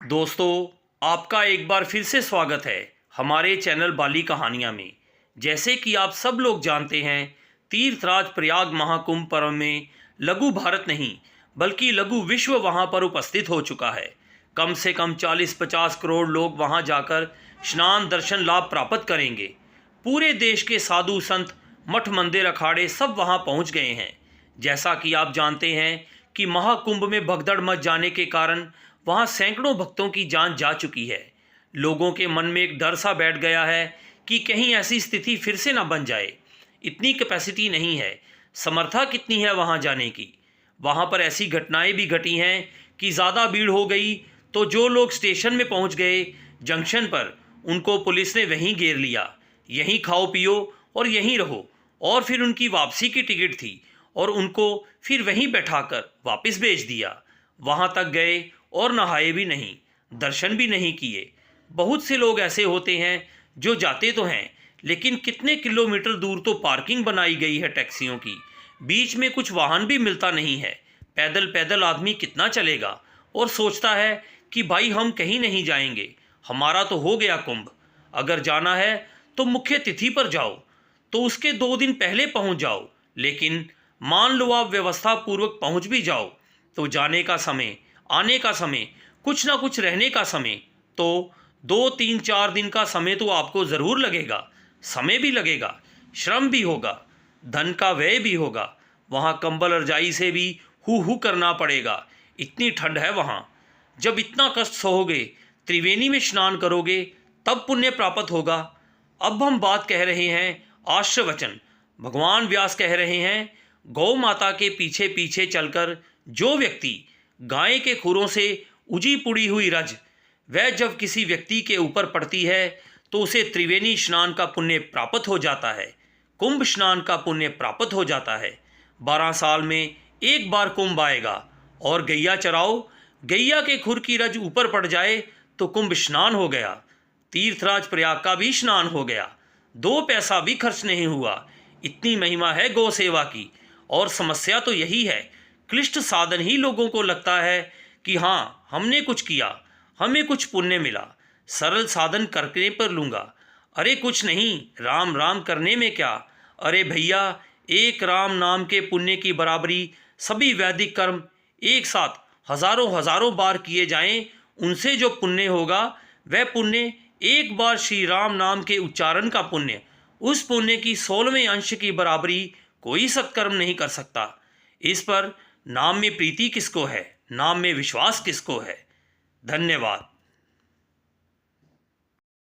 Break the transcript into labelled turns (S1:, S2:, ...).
S1: दोस्तों, आपका एक बार फिर से स्वागत है हमारे चैनल बाली कहानियाँ में। जैसे कि आप सब लोग जानते हैं, तीर्थराज प्रयाग महाकुंभ पर्व में लघु भारत नहीं बल्कि लघु विश्व वहाँ पर उपस्थित हो चुका है। कम से कम 40-50 करोड़ लोग वहाँ जाकर स्नान दर्शन लाभ प्राप्त करेंगे। पूरे देश के साधु संत, मठ मंदिर, अखाड़े सब वहाँ पहुँच गए हैं। जैसा कि आप जानते हैं कि महाकुंभ में भगदड़ मच जाने के कारण वहाँ सैकड़ों भक्तों की जान जा चुकी है। लोगों के मन में एक डर सा बैठ गया है कि कहीं ऐसी स्थिति फिर से ना बन जाए। इतनी कैपेसिटी नहीं है, समर्था कितनी है वहाँ जाने की। वहाँ पर ऐसी घटनाएं भी घटी हैं कि ज़्यादा भीड़ हो गई तो जो लोग स्टेशन में पहुँच गए जंक्शन पर, उनको पुलिस ने वहीं घेर लिया। यहीं खाओ पियो और यहीं रहो। और फिर उनकी वापसी की टिकट थी और उनको फिर वहीं बैठाकर वापस भेज दिया। वहाँ तक गए और नहाए भी नहीं, दर्शन भी नहीं किए। बहुत से लोग ऐसे होते हैं जो जाते तो हैं, लेकिन कितने किलोमीटर दूर तो पार्किंग बनाई गई है टैक्सियों की, बीच में कुछ वाहन भी मिलता नहीं है। पैदल पैदल आदमी कितना चलेगा और सोचता है कि भाई हम कहीं नहीं जाएंगे, हमारा तो हो गया कुंभ। अगर जाना है तो मुख्य तिथि पर जाओ, तो उसके 2 दिन पहले पहुंच जाओ। लेकिन मान लो आप व्यवस्था पूर्वक पहुंच भी जाओ तो जाने का समय, आने का समय, कुछ ना कुछ रहने का समय, तो 2-3-4 दिन का समय तो आपको ज़रूर लगेगा। समय भी लगेगा, श्रम भी होगा, धन का व्यय भी होगा। वहाँ कंबल रजाई से भी हू करना पड़ेगा, इतनी ठंड है वहाँ। जब इतना कष्ट सहोगे, त्रिवेणी में स्नान करोगे, तब पुण्य प्राप्त होगा। अब हम बात कह रहे हैं आश्रवचन। भगवान व्यास कह रहे हैं, गौ माता के पीछे पीछे चलकर जो व्यक्ति गाय के खुरों से उजी पुड़ी हुई रज वह जब किसी व्यक्ति के ऊपर पड़ती है तो उसे त्रिवेणी स्नान का पुण्य प्राप्त हो जाता है, कुंभ स्नान का पुण्य प्राप्त हो जाता है। 12 साल में एक बार कुंभ आएगा और गैया चराओ, गैया के खुर की रज ऊपर पड़ जाए तो कुंभ स्नान हो गया। तीर्थराज प्रयाग का भी स्नान हो गया, 2 पैसा भी खर्च नहीं हुआ। इतनी महिमा है गौ सेवा की। और समस्या तो यही है, क्लिष्ट साधन ही लोगों को लगता है कि हाँ हमने कुछ किया, हमें कुछ पुण्य मिला, सरल साधन करने पर लूँगा। अरे कुछ नहीं, राम राम करने में क्या। अरे भैया, एक राम नाम के पुण्य की बराबरी सभी वैदिक कर्म एक साथ हजारों हजारों बार किए जाएं, उनसे जो पुण्य होगा वह पुण्य एक बार श्री राम नाम के उच्चारण का पुण्य, उस पुण्य की 16वें अंश की बराबरी कोई सत्कर्म नहीं कर सकता। इस पर नाम में प्रीति किसको है, नाम में विश्वास किसको है। धन्यवाद।